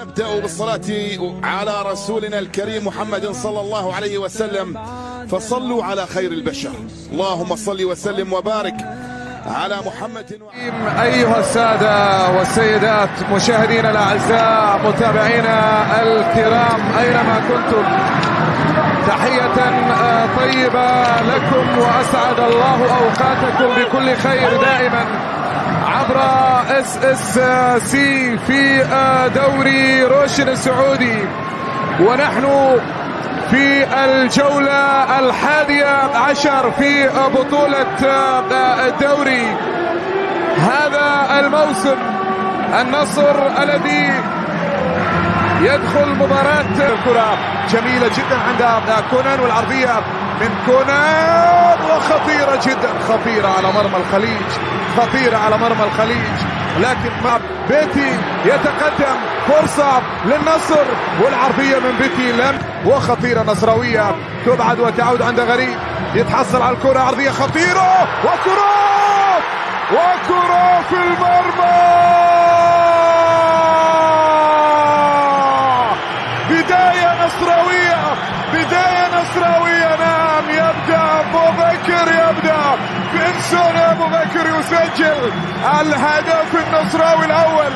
نبدأ بالصلاة على رسولنا الكريم محمد صلى الله عليه وسلم، فصلوا على خير البشر. اللهم صل وسلم وبارك على محمد. أيها السادة والسيدات مشاهدينا الأعزاء متابعينا الكرام أينما كنتم، تحية طيبة لكم وأسعد الله أوقاتكم بكل خير دائما عبر SSC في دوري روشن السعودي، ونحن في الجولة 11 في بطولة الدوري هذا الموسم. النصر الذي يدخل مباراة الكرة جميلة جدا عند كونان، والعرضية من كونان وخطيرة جدا، خطيرة على مرمى الخليج، خطيرة على مرمى الخليج، لكن ما بيتي يتقدم، فرصة للنصر والعرضية من بيتي لم، وخطيرة نصراوية تبعد وتعود عند غريب، يتحصل على الكرة، عرضية خطيرة وكرة في المرمى. بداية نصراوية، نعم، يبدأ أبو بكر، بنسون أبو بكر يسجل الهدف النصراوي الأول،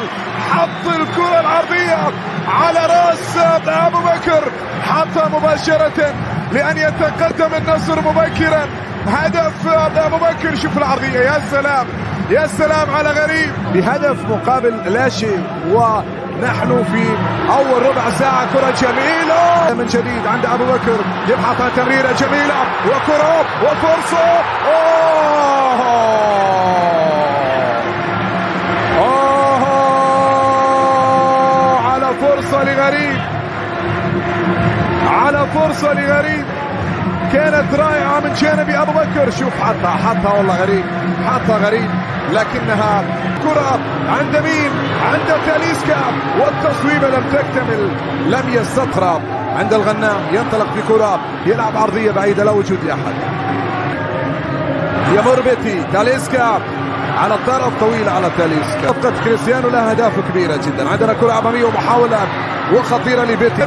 حط الكرة العرضية على رأس أبو بكر، حطها مباشرة لأن يتقدم النصر مبكرا. هدف أبو بكر، شوف العرضية، يا سلام على غريب، بهدف مقابل لا شيء. ونحن في أول ربع ساعة كرة جميلة من جديد عند أبو بكر، يبحث عن تمريرة جميلة وكرة وفرصة، على فرصة لغريب كانت رائعة من جانب أبو بكر. شوف حطها والله غريب، لكنها كرة عند مين؟ عند تاليسكا، والتصويبة لم تكتمل، لم يستطرد عند الغنام، ينطلق بكرة، يلعب عرضية بعيدة لا وجود لأحد، يمر بيتي، تاليسكا على الطرف، طويلة على تاليسكا، خطة كريستيانو لها أهداف كبيرة جدا. عندنا كرة أمامية ومحاولة وخطيرة لبيتي،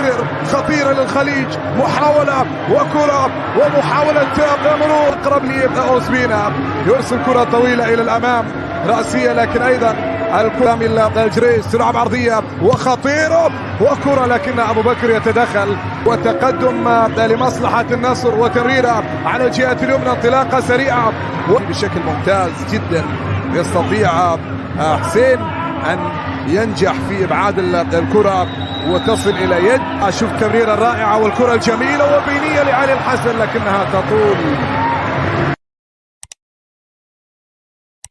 خطيرة للخليج، محاولة وكرة ومحاولة مرور أقرب لأوسبينا، يرسل كرة طويلة إلى الأمام رأسية، لكن أيضا الكرة من الجريس، تلعب عرضية وخطيرة وكرة، لكن أبو بكر يتدخل، وتقدم لمصلحة النصر، وتمريرة على الجهة اليمنى، انطلاقة سريعة بشكل ممتاز جدا. يستطيع حسين أن ينجح في إبعاد الكرة وتصل إلى يد. أشوف تمريرة رائعة والكرة الجميلة وبينية لعلي الحسن، لكنها تطول